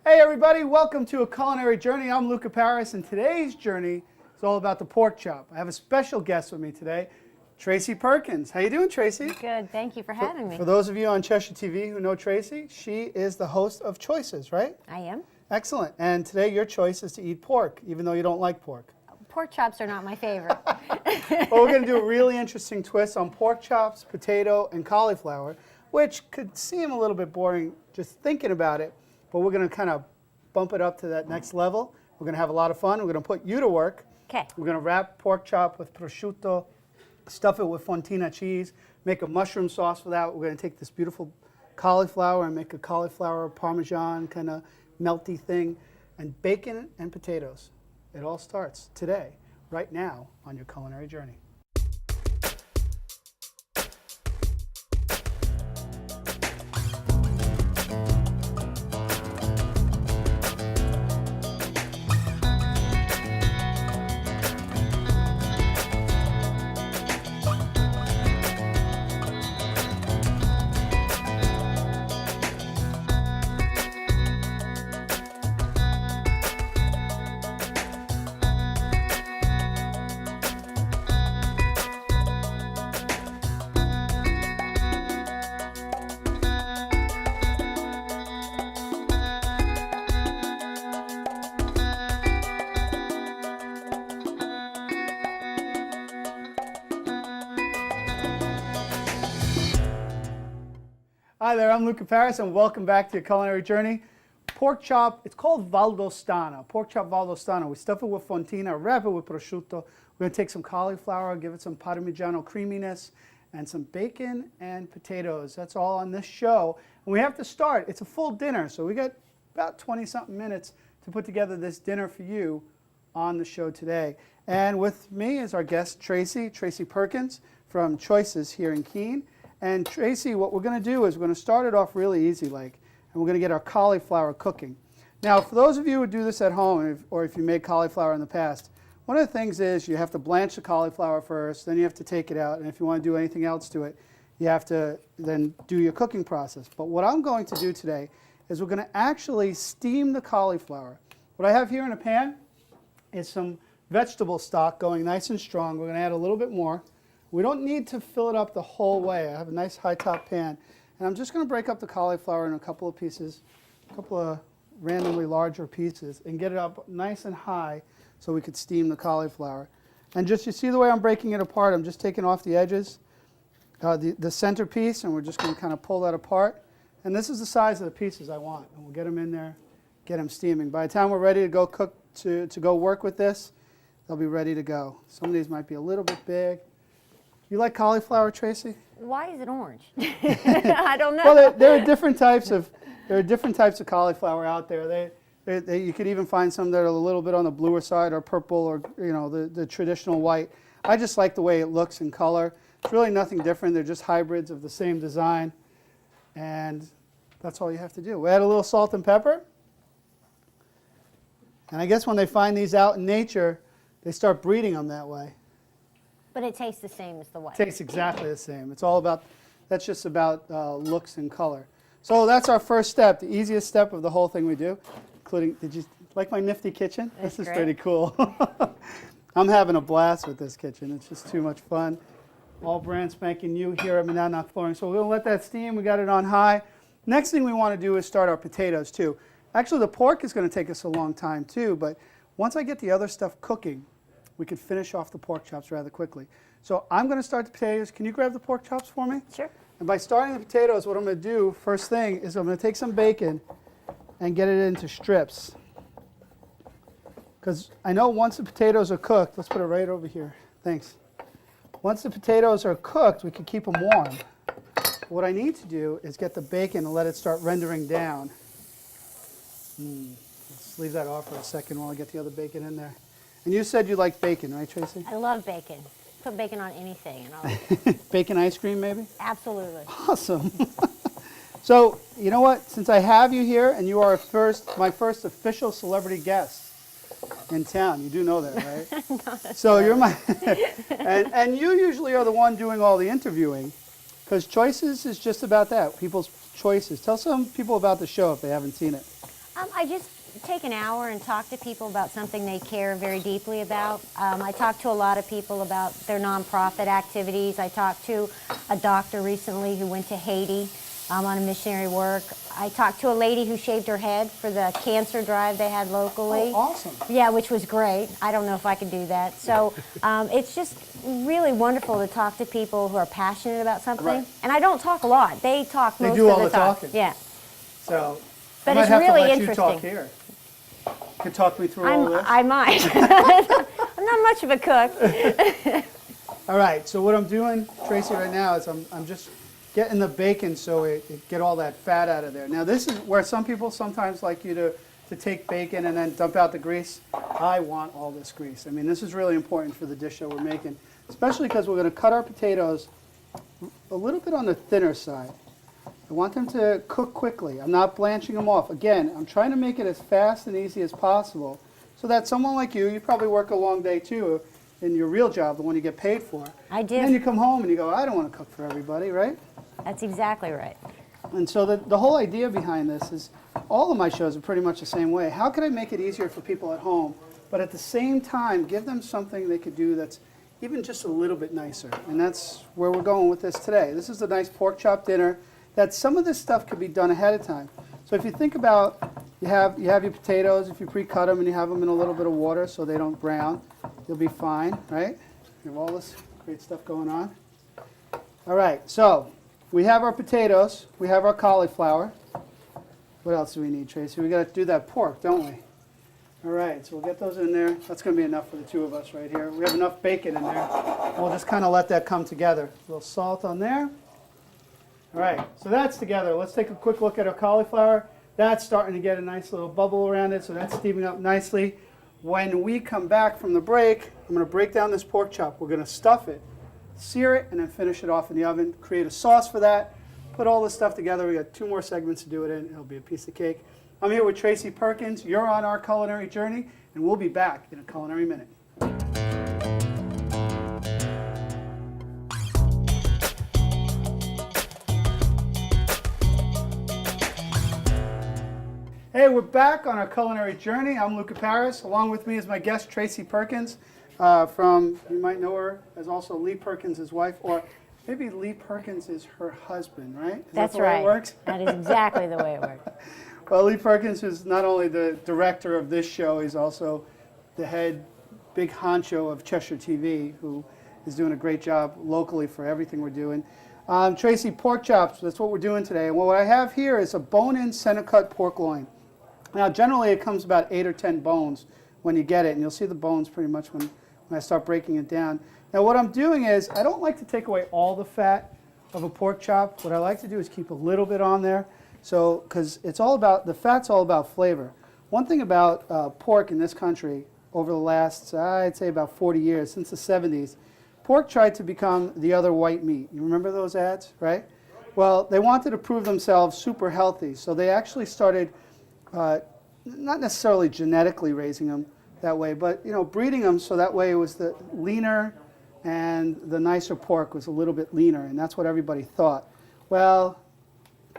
Hey everybody, welcome to A Culinary Journey. I'm Luca Paris, and today's journey is all about the pork chop. I have a special guest with me today, Tracy Perkins. How you doing, Tracy? Good, thank you for having me. For those of you on Cheshire TV who know Tracy, she is the host of Choices, right? I am. Excellent. And today your choice is to eat pork, even though you don't like pork. Pork chops are not my favorite. Well, we're going to do a really interesting twist on pork chops, potato, and cauliflower, which could seem a little bit boring just thinking about it, but we're going to kind of bump it up to that next level. We're going to have a lot of fun. We're going to put you to work. Okay. We're going to wrap pork chop with prosciutto, stuff it with Fontina cheese, make a mushroom sauce for that. We're going to take this beautiful cauliflower and make a cauliflower Parmesan kind of melty thing, and bacon and potatoes. It all starts today, right now, on your culinary journey. Hi there, I'm Luca Paris, and welcome back to your culinary journey. Pork chop, it's called valdostana, pork chop valdostana. We stuff it with fontina, wrap it with prosciutto. We're going to take some cauliflower, give it some parmigiano creaminess, and some bacon and potatoes. That's all on this show. And we have to start. It's a full dinner, so we got about 20-something minutes to put together this dinner for you on the show today. And with me is our guest, Tracy Perkins from Choices here in Keene. And Tracy, what we're going to do is we're going to start it off really easy, and we're going to get our cauliflower cooking. Now, for those of you who do this at home, or if you made cauliflower in the past, one of the things is you have to blanch the cauliflower first, then you have to take it out, and if you want to do anything else to it, you have to then do your cooking process. But what I'm going to do today is we're going to actually steam the cauliflower. What I have here in a pan is some vegetable stock going nice and strong. We're going to add a little bit more. We don't need to fill it up the whole way. I have a nice high top pan. And I'm just going to break up the cauliflower in a couple of pieces, a couple of randomly larger pieces, and get it up nice and high so we could steam the cauliflower. And just, you see the way I'm breaking it apart, I'm just taking off the edges, the center piece, and we're just going to kind of pull that apart. And this is the size of the pieces I want. And we'll get them in there, get them steaming. By the time we're ready to go cook, to go work with this, they'll be ready to go. Some of these might be a little bit big. You like cauliflower, Tracy? Why is it orange? I don't know. Well, there are different types of cauliflower out there. You could even find some that are a little bit on the bluer side, or purple, or the traditional white. I just like the way it looks in color. It's really nothing different. They're just hybrids of the same design, and that's all you have to do. We add a little salt and pepper, and I guess when they find these out in nature, they start breeding them that way. But it tastes the same as the white. It tastes exactly the same. It's all about, that's just about looks and color. So that's our first step, the easiest step of the whole thing we do, including, did you like my nifty kitchen? That's This is great. pretty cool. I'm having a blast with this kitchen. It's just too much fun. All brand spanking new here at Monadnock Flooring. So we're going to let that steam. We got it on high. Next thing we want to do is start our potatoes too. Actually, the pork is going to take us a long time too, but once I get the other stuff cooking, we could finish off the pork chops rather quickly. So I'm going to start the potatoes. Can you grab the pork chops for me? Sure. And by starting the potatoes, what I'm going to do, first thing, is I'm going to take some bacon and get it into strips. Because I know once the potatoes are cooked, let's put it right over here. Thanks. Once the potatoes are cooked, we can keep them warm. What I need to do is get the bacon and let it start rendering down. Let's leave that off for a second while I get the other bacon in there. And you said you like bacon, right, Tracy? I love bacon. Put bacon on anything. And I'll Bacon ice cream, maybe? Absolutely. Awesome. So, you know what? Since I have you here, and you are my first official celebrity guest in town. You do know that, right? So you're my, and you usually are the one doing all the interviewing, because Choices is just about that, people's choices. Tell some people about the show if they haven't seen it. I just take an hour and talk to people about something they care very deeply about. I talk to a lot of people about their nonprofit activities. I talked to a doctor recently who went to Haiti on a missionary work. I talked to a lady who shaved her head for the cancer drive they had locally. Oh, awesome. Yeah, which was great. I don't know if I could do that. So it's just really wonderful to talk to people who are passionate about something. Right. And I don't talk a lot. They talk They most do of all the the time. talking. Yeah. So But I might it's have really to let interesting. you talk here. You can talk me through all this. I might. I'm not much of a cook. All right, so what I'm doing, Tracy, right now is I'm just getting the bacon so it get all that fat out of there. Now this is where some people sometimes like you to take bacon and then dump out the grease. I want all this grease. I mean, this is really important for the dish that we're making, especially because we're going to cut our potatoes a little bit on the thinner side. I want them to cook quickly. I'm not blanching them off. Again, I'm trying to make it as fast and easy as possible so that someone like you probably work a long day too in your real job, the one you get paid for. I do. And then you come home and you go, I don't want to cook for everybody, right? That's exactly right. And so the whole idea behind this is all of my shows are pretty much the same way. How can I make it easier for people at home, but at the same time give them something they could do that's even just a little bit nicer? And that's where we're going with this today. This is a nice pork chop dinner that some of this stuff could be done ahead of time. So if you think about, you have your potatoes, if you pre-cut them and you have them in a little bit of water so they don't brown, you'll be fine, right? You have all this great stuff going on. All right, so we have our potatoes, we have our cauliflower. What else do we need, Tracy? We got to do that pork, don't we? All right, so we'll get those in there. That's going to be enough for the two of us right here. We have enough bacon in there. We'll just kind of let that come together. A little salt on there. All right, so that's together. Let's take a quick look at our cauliflower. That's starting to get a nice little bubble around it, so that's steaming up nicely. When we come back from the break, I'm going to break down this pork chop. We're going to stuff it, sear it, and then finish it off in the oven. Create a sauce for that. Put all this stuff together. We got 2 more segments to do it in. It'll be a piece of cake. I'm here with Tracy Perkins. You're on our culinary journey, and we'll be back in a culinary minute. Hey, we're back on our culinary journey. I'm Luca Paris. Along with me is my guest, Tracy Perkins, from, you might know her as also Lee Perkins' wife, or maybe Lee Perkins is her husband, right? Is That's that the way right. it works? That is exactly the way it works. Well, Lee Perkins is not only the director of this show, he's also the head big honcho of Cheshire TV, who is doing a great job locally for everything we're doing. Tracy, pork chops, that's what we're doing today. And what I have here is a bone-in center-cut pork loin. Now, generally, it comes about 8 or 10 bones when you get it, and you'll see the bones pretty much when I start breaking it down. Now, what I'm doing is, I don't like to take away all the fat of a pork chop. What I like to do is keep a little bit on there, so because it's all about, the fat's all about flavor. One thing about pork in this country over the last, I'd say about 40 years, since the 70s, pork tried to become the other white meat. You remember those ads, right? Well, they wanted to prove themselves super healthy, so they actually started not necessarily genetically raising them that way, but breeding them so that way it was the leaner and the nicer pork was a little bit leaner, and that's what everybody thought. Well,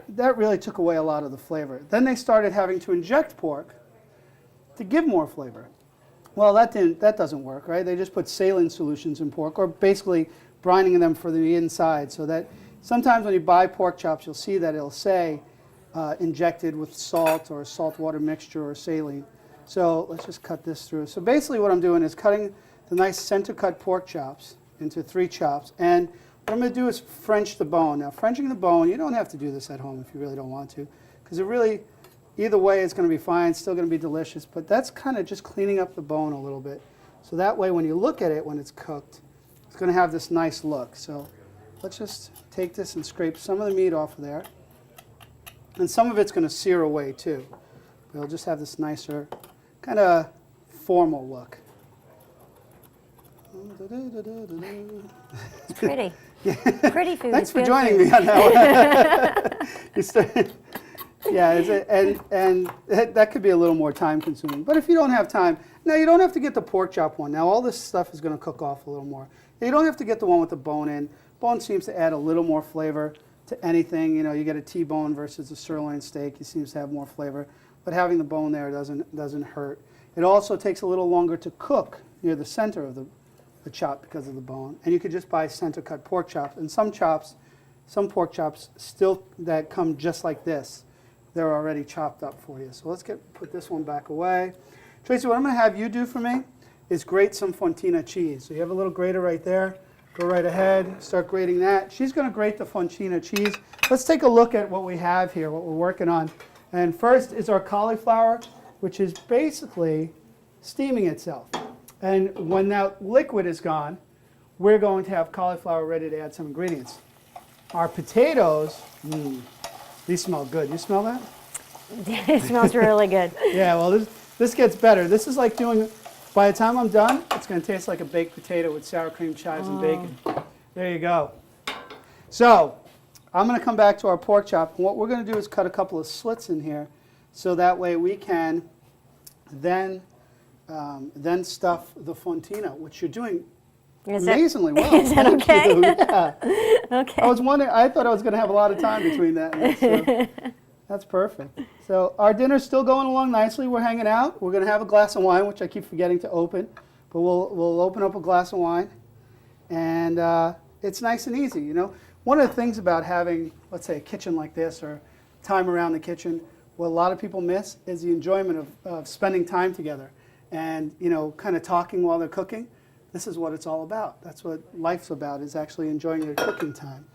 that really took away a lot of the flavor. Then they started having to inject pork to give more flavor. Well, that doesn't work, right? They just put saline solutions in pork, or basically brining them for the inside, so that sometimes when you buy pork chops, you'll see that it'll say injected with salt or salt water mixture or saline. So let's just cut this through. So basically what I'm doing is cutting the nice center cut pork chops into 3 chops. And what I'm going to do is French the bone. Now, Frenching the bone, you don't have to do this at home if you really don't want to, because it really, either way, it's going to be fine. It's still going to be delicious. But that's kind of just cleaning up the bone a little bit. So that way, when you look at it when it's cooked, it's going to have this nice look. So let's just take this and scrape some of the meat off of there. And some of it's going to sear away too. But it'll just have this nicer, kind of formal look. It's pretty. Pretty food. Thanks is for good joining food. me on that one. And that could be a little more time consuming. But if you don't have time, now you don't have to get the pork chop one. Now all this stuff is going to cook off a little more. You don't have to get the one with the bone in. Bone seems to add a little more flavor to anything. You get a T-bone versus a sirloin steak. It seems to have more flavor. but having the bone there doesn't hurt. It also takes a little longer to cook near the center of the chop because of the bone. And you could just buy center cut pork chops. And some pork chops still that come just like this, they're already chopped up for you. So let's put this one back away. Tracy, what I'm going to have you do for me is grate some Fontina cheese. So you have a little grater right there. Go right ahead, start grating that. She's going to grate the Fontina cheese. Let's take a look at what we have here, what we're working on. And first is our cauliflower, which is basically steaming itself. And when that liquid is gone, we're going to have cauliflower ready to add some ingredients. Our potatoes, these smell good. You smell that? It smells really good. Yeah, well, this gets better. This is like doing, by the time I'm done, it's going to taste like a baked potato with sour cream, chives, and bacon. There you go. So I'm going to come back to our pork chop. And what we're going to do is cut a couple of slits in here so that way we can then stuff the Fontina, which you're doing amazingly well. Is that okay? Yeah. Okay. I was wondering, I thought I was going to have a lot of time between that. And that's perfect. So our dinner's still going along nicely. We're hanging out. We're going to have a glass of wine, which I keep forgetting to open. But we'll open up a glass of wine. And it's nice and easy, you know. One of the things about having, let's say, a kitchen like this or time around the kitchen, what a lot of people miss is the enjoyment of spending time together and, you know, kind of talking while they're cooking. This is what it's all about. That's what life's about, is actually enjoying your cooking time.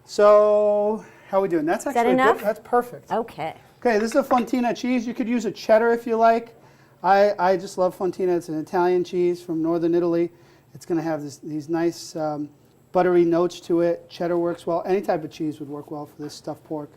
So how are we doing? That's actually enough? good. That's perfect. Okay. Okay, this is a Fontina cheese. You could use a cheddar if you like. I just love Fontina. It's an Italian cheese from northern Italy. It's going to have these nice buttery notes to it. Cheddar works well. Any type of cheese would work well for this stuffed pork.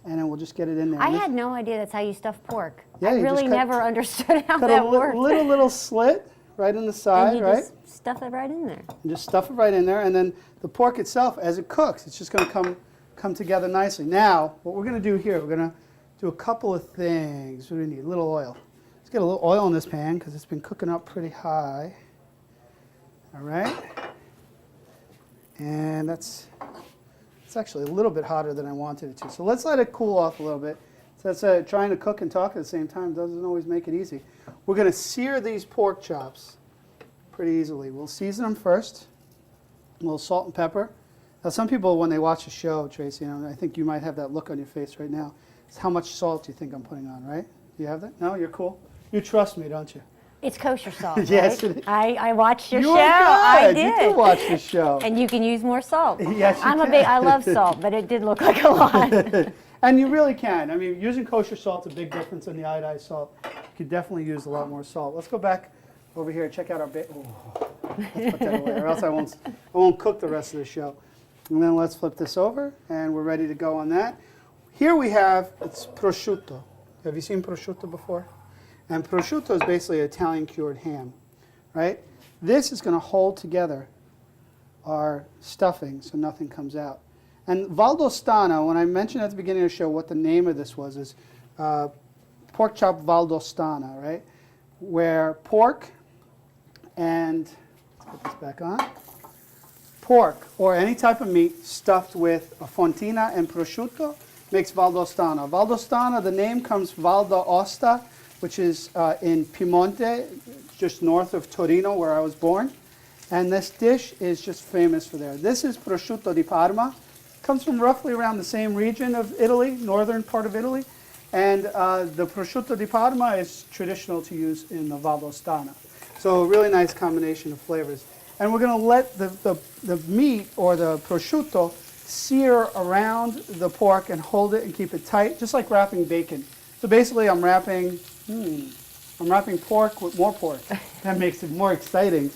And then we'll just get it in there. I had no idea that's how you stuff pork. Yeah, I you really just never understood how cut that a worked. little slit right in the side, and you right? just stuff it right in there. And just stuff it right in there, and then the pork itself, as it cooks, it's just going to come together nicely. Now, what we're going to do here, we're going to do a couple of things. We need a little oil. Let's get a little oil in this pan because it's been cooking up pretty high. All right, and it's actually a little bit hotter than I wanted it to. So let's let it cool off a little bit. So that's trying to cook and talk at the same time doesn't always make it easy. We're going to sear these pork chops pretty easily. We'll season them first, a little salt and pepper. Now some people, when they watch the show, Tracy, you know, I think you might have that look on your face right now. It's how much salt do you think I'm putting on, right? Do you have that? No, you're cool. You trust me, don't you? It's kosher salt, Yes, right? it is. I watched your You're show. good. I did. You do watch the show. And you can use more salt. Yes, you can. I love salt, but it did look like a lot. And you really can. I mean, using kosher salt's a big difference in the iodized salt. You could definitely use a lot more salt. Let's go back over here and check out our bacon. Let's put that away, or else I won't cook the rest of the show. And then let's flip this over, and we're ready to go on that. Here we have, it's prosciutto. Have you seen prosciutto before? And prosciutto is basically Italian cured ham, right? This is going to hold together our stuffing so nothing comes out. And Valdostano, when I mentioned at the beginning of the show what the name of this was, is pork chop Valdostana, right? Where pork and, let's put this back on, pork or any type of meat stuffed with a fontina and prosciutto makes Valdostana. Valdostana, the name comes Val d'Aosta, which is in Piemonte, just north of Torino, where I was born. And this dish is just famous for there. This is prosciutto di Parma. Comes from roughly around the same region of Italy, northern part of Italy. And the prosciutto di Parma is traditional to use in the Valdostana. So a really nice combination of flavors. And we're going to let the meat or the prosciutto sear around the pork and hold it and keep it tight, just like wrapping bacon. So basically I'm wrapping pork with more pork. That makes it more exciting.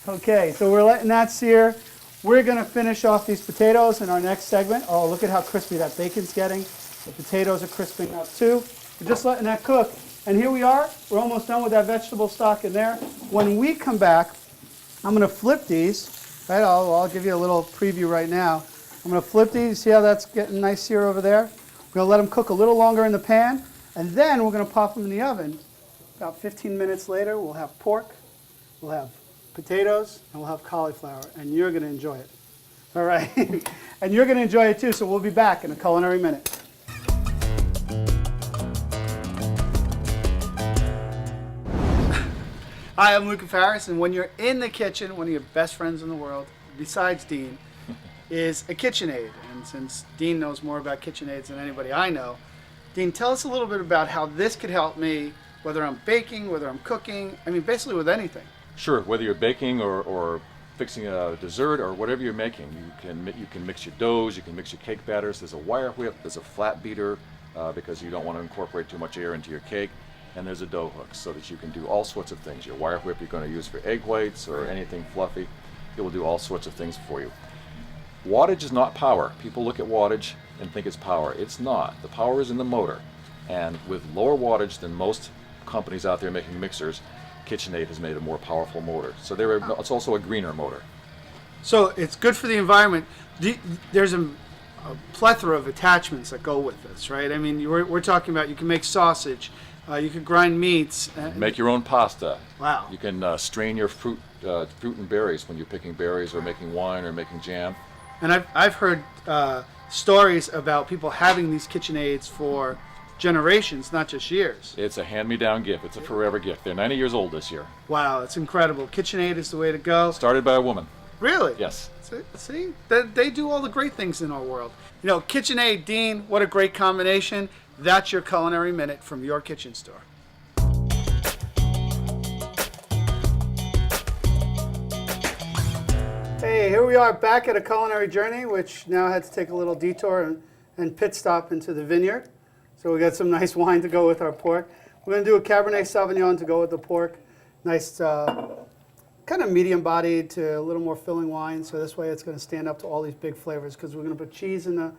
Okay, so we're letting that sear. We're going to finish off these potatoes in our next segment. Oh, look at how crispy that bacon's getting. The potatoes are crisping up too. We're just letting that cook. And here we are. We're almost done with that vegetable stock in there. When we come back, I'm going to flip these. Right, I'll give you a little preview right now. I'm going to flip these. See how that's getting nice sear over there? We're going to let them cook a little longer in the pan. And then we're going to pop them in the oven. About 15 minutes later, we'll have pork. We'll have potatoes, and we'll have cauliflower, and you're going to enjoy it. All right? And you're going to enjoy it too, so we'll be back in a culinary minute. Hi, I'm Luca Farris, and when you're in the kitchen, one of your best friends in the world, besides Dean, is a KitchenAid. And since Dean knows more about KitchenAids than anybody I know, Dean, tell us a little bit about how this could help me, whether I'm baking, whether I'm cooking, I mean, basically with anything. Sure, whether you're baking or fixing a dessert or whatever you're making, you can mix your doughs, you can mix your cake batters. There's a wire whip, there's a flat beater because you don't want to incorporate too much air into your cake, and there's a dough hook so that you can do all sorts of things. Your wire whip you're going to use for egg whites or anything fluffy. It will do all sorts of things for you. Wattage is not power. People look at wattage and think it's power. It's not. The power is in the motor, and with lower wattage than most companies out there making mixers, KitchenAid has made a more powerful motor. So it's also a greener motor. So it's good for the environment. There's a plethora of attachments that go with this, right? I mean, we're talking about you can make sausage, you can grind meats. Make your own pasta. Wow. You can strain your fruit and berries when you're picking berries or making wine or making jam. And I've heard stories about people having these KitchenAids for generations, not just years. It's a hand-me-down gift. It's a forever gift. They're 90 years old this year. Wow, it's incredible. KitchenAid is the way to go. Started by a woman. Really? Yes. See, they do all the great things in our world. You know, KitchenAid, Dean, what a great combination. That's your Culinary Minute from your kitchen store. Hey, here we are back at a culinary journey, which now had to take a little detour and pit stop into the vineyard. So we got some nice wine to go with our pork. We're going to do a Cabernet Sauvignon to go with the pork. Nice, kind of medium-bodied to a little more filling wine. So this way it's going to stand up to all these big flavors because we're going to put cheese in the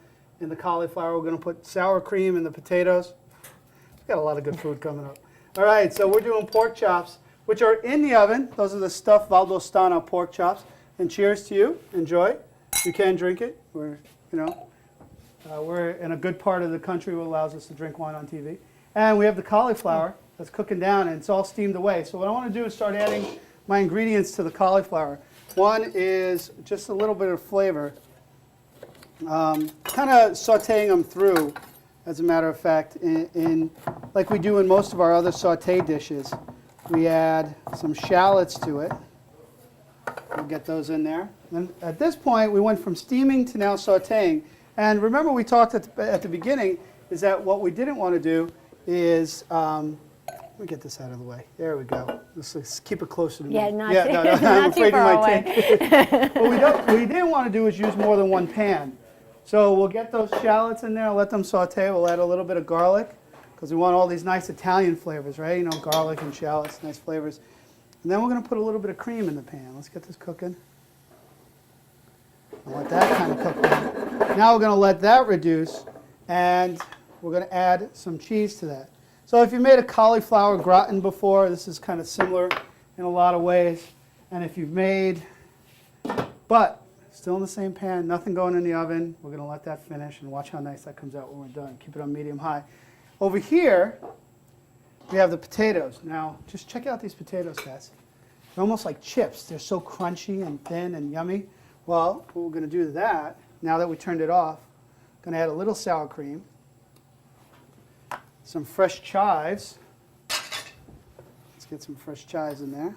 cauliflower. We're going to put sour cream in the potatoes. We've got a lot of good food coming up. All right, so we're doing pork chops, which are in the oven. Those are the stuffed Valdostana pork chops. And cheers to you. Enjoy. You can drink it. We're in a good part of the country that allows us to drink wine on TV. And we have the cauliflower that's cooking down, and it's all steamed away. So what I want to do is start adding my ingredients to the cauliflower. One is just a little bit of flavor. Kind of sauteing them through, as a matter of fact, in like we do in most of our other saute dishes. We add some shallots to it. We'll get those in there. And at this point, we went from steaming to now sauteing. And remember, we talked at the beginning is that what we didn't want to do is, let me get this out of the way. There we go. Let's keep it closer to me. Yeah, no, I'm not afraid too far away. What we didn't want to do is use more than one pan. So we'll get those shallots in there, let them saute. We'll add a little bit of garlic because we want all these nice Italian flavors, right? You know, garlic and shallots, nice flavors. And then we're going to put a little bit of cream in the pan. Let's get this cooking. I'll let that kind of cook down. Now we're going to let that reduce, and we're going to add some cheese to that. So if you made a cauliflower gratin before, this is kind of similar in a lot of ways. And if you've made, but still in the same pan, nothing going in the oven, we're going to let that finish and watch how nice that comes out when we're done. Keep it on medium-high. Over here, we have the potatoes. Now, just check out these potatoes, guys. They're almost like chips. They're so crunchy and thin and yummy. Well, what we're going to do to that, now that we turned it off, going to add a little sour cream, some fresh chives. Let's get some fresh chives in there.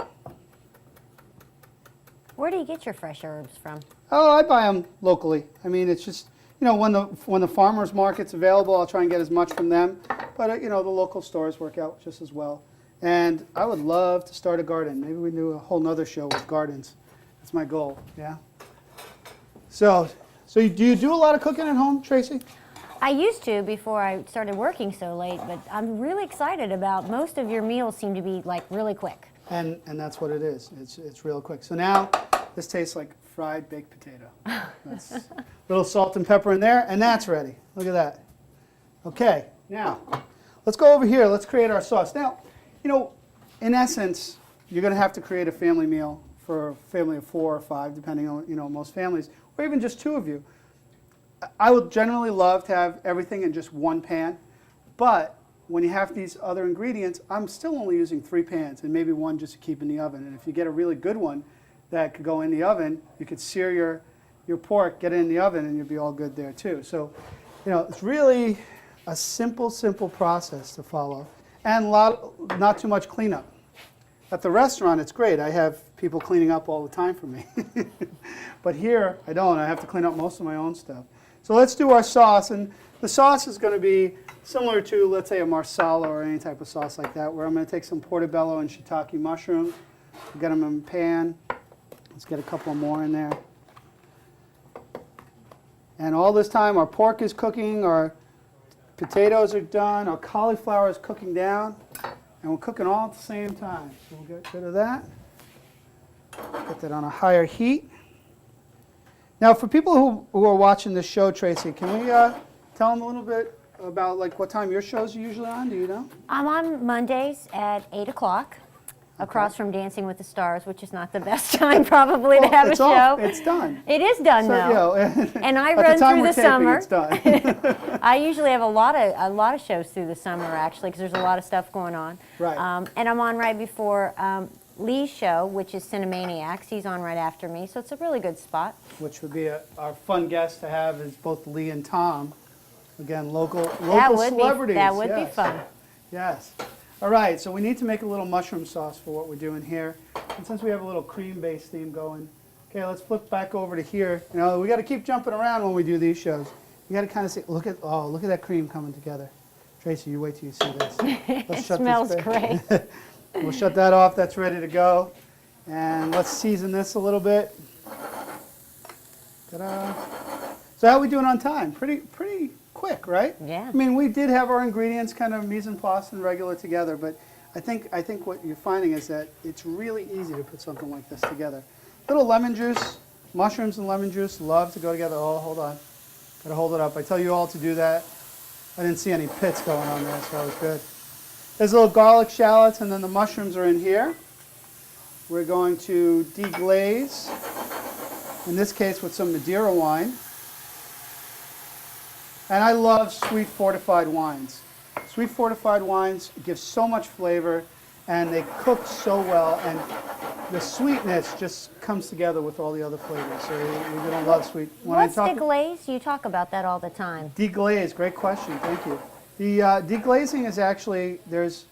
Where do you get your fresh herbs from? Oh, I buy them locally. I mean, it's just, you know, when the farmers market's available, I'll try and get as much from them. But, you know, the local stores work out just as well. And I would love to start a garden. Maybe we do a whole nother show with gardens. That's my goal, yeah? So do you do a lot of cooking at home, Tracy? I used to before I started working so late, but I'm really excited about most of your meals seem to be like really quick. And that's what it is. It's real quick. So now this tastes like fried baked potato. That's a little salt and pepper in there, and that's ready. Look at that. Okay, now let's go over here. Let's create our sauce. Now, you know, in essence, you're going to have to create a family meal for a family of 4 or 5, depending on, you know, most families, or even just 2 of you. I would generally love to have everything in just one pan, but when you have these other ingredients, I'm still only using 3 pans and maybe 1 just to keep in the oven. And if you get a really good one that could go in the oven, you could sear your pork, get it in the oven, and you'll be all good there too. So, you know, it's really a simple process to follow, and not too much cleanup. At the restaurant, it's great. I have people cleaning up all the time for me. But here, I don't. I have to clean up most of my own stuff. So let's do our sauce. And the sauce is going to be similar to, let's say, a marsala or any type of sauce like that, where I'm going to take some portobello and shiitake mushrooms, get them in a pan. Let's get a couple more in there. And all this time, our pork is cooking, our potatoes are done, our cauliflower is cooking down, and we're cooking all at the same time. So we'll get rid of that. Put that on a higher heat. Now, for people who are watching this show, Tracy, can we tell them a little bit about like what time your shows are usually on? Do you know? I'm on Mondays at 8 o'clock, across from Dancing with the Stars, which is not the best time probably to have a show. It's done. It is done though. And I run through the summer. It's done. I usually have a lot of shows through the summer actually, because there's a lot of stuff going on. Right. And I'm on right before Lee's show, which is Cinemaniacs. He's on right after me, so it's a really good spot. Which would be our fun guest to have is both Lee and Tom. Again, local celebrities. That would be fun. Yes. All right, so we need to make a little mushroom sauce for what we're doing here. And since we have a little cream-based theme going, okay, let's flip back over to here. You know, we got to keep jumping around when we do these shows. You got to kind of see, look at that cream coming together. Tracy, you wait till you see this. Let's It smells great. We'll shut that off. That's ready to go. And let's season this a little bit. Ta-da. So how are we doing on time? Pretty quick, right? Yeah. I mean, we did have our ingredients kind of mise en place and regular together, but I think what you're finding is that it's really easy to put something like this together. Little lemon juice, mushrooms and lemon juice love to go together. Oh, hold on. Gotta hold it up. I tell you all to do that. I didn't see any pits going on there, so that was good. There's little garlic shallots, and then the mushrooms are in here. We're going to deglaze, in this case with some Madeira wine. And I love sweet fortified wines. Sweet fortified wines give so much flavor, and they cook so well, and the sweetness just comes together with all the other flavors. So you're going to love sweet. What's deglaze? You talk about that all the time. Deglaze, great question, thank you. The deglazing is actually,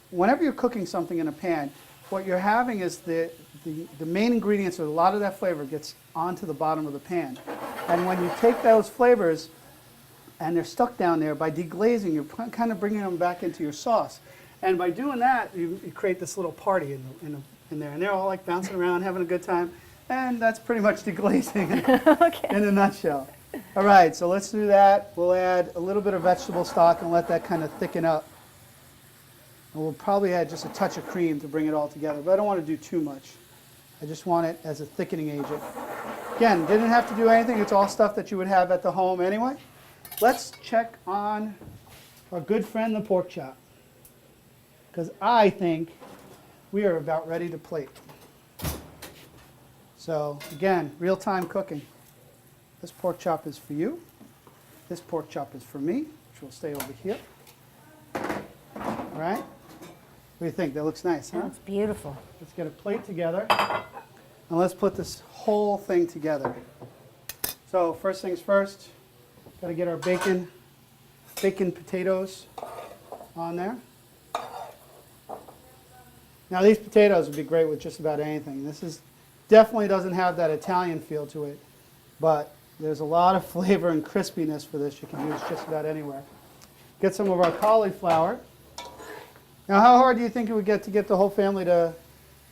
whenever you're cooking something in a pan, what you're having is the main ingredients, or a lot of that flavor gets onto the bottom of the pan. And when you take those flavors and they're stuck down there, by deglazing, you're kind of bringing them back into your sauce. And by doing that, you create this little party in there. And they're all like bouncing around, having a good time. And that's pretty much deglazing Okay. in a nutshell. All right, so let's do that. We'll add a little bit of vegetable stock and let that kind of thicken up. And we'll probably add just a touch of cream to bring it all together, but I don't want to do too much. I just want it as a thickening agent. Again, didn't have to do anything. It's all stuff that you would have at the home anyway. Let's check on our good friend, the pork chop, because I think we are about ready to plate. So again, real-time cooking. This pork chop is for you. This pork chop is for me, which will stay over here. All right? What do you think? That looks nice, huh? That's beautiful. Let's get a plate together, and let's put this whole thing together. So first things first, got to get our bacon potatoes on there. Now these potatoes would be great with just about anything. This definitely doesn't have that Italian feel to it, but there's a lot of flavor and crispiness for this. You can use just about anywhere. Get some of our cauliflower. Now, how hard do you think it would get to get the whole family to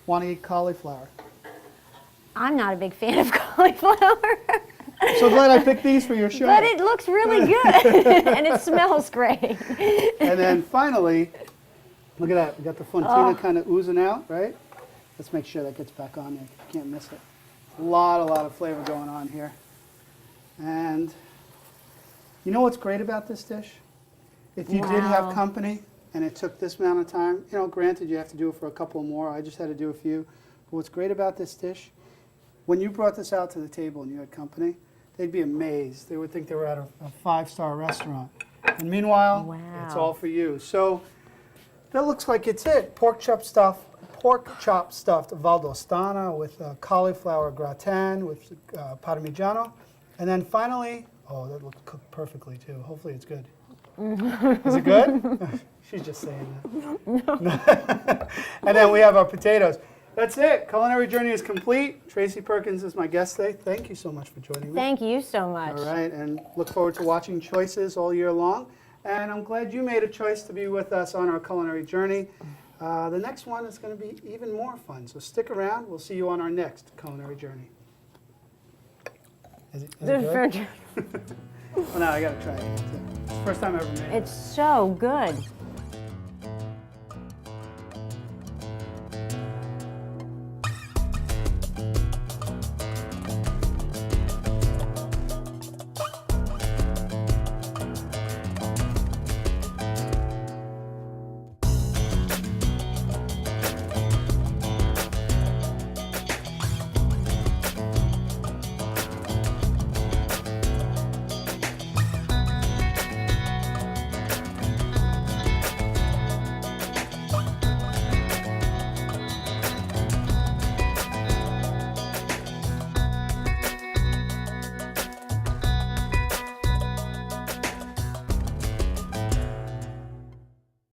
want to eat cauliflower? I'm not a big fan of cauliflower. So glad I picked these for your show. But it looks really good, and it smells great. And then finally, look at that. We got the Fontina kind of oozing out, right? Let's make sure that gets back on there. You can't miss it. A lot of flavor going on here. And you know what's great about this dish? If you did have company and it took this amount of time, you know, granted you have to do it for a couple more. I just had to do a few. But what's great about this dish, when you brought this out to the table and you had company, they'd be amazed. They would think they were at a 5-star restaurant. And meanwhile, it's all for you. So that looks like it's it. Pork chop stuffed Valdostana with cauliflower gratin with Parmigiano. And then finally, oh, that looked cooked perfectly too. Hopefully it's good. Is it good? She's just saying that. And then we have our potatoes. That's it. Culinary journey is complete. Tracy Perkins is my guest today. Thank you so much for joining me. Thank you so much. All right, and look forward to watching Choices all year long. And I'm glad you made a choice to be with us on our culinary journey. The next one is going to be even more fun, so stick around. We'll see you on our next culinary journey. Is it good? Well, now I got to try it. It's the first time I ever made it. It's so good.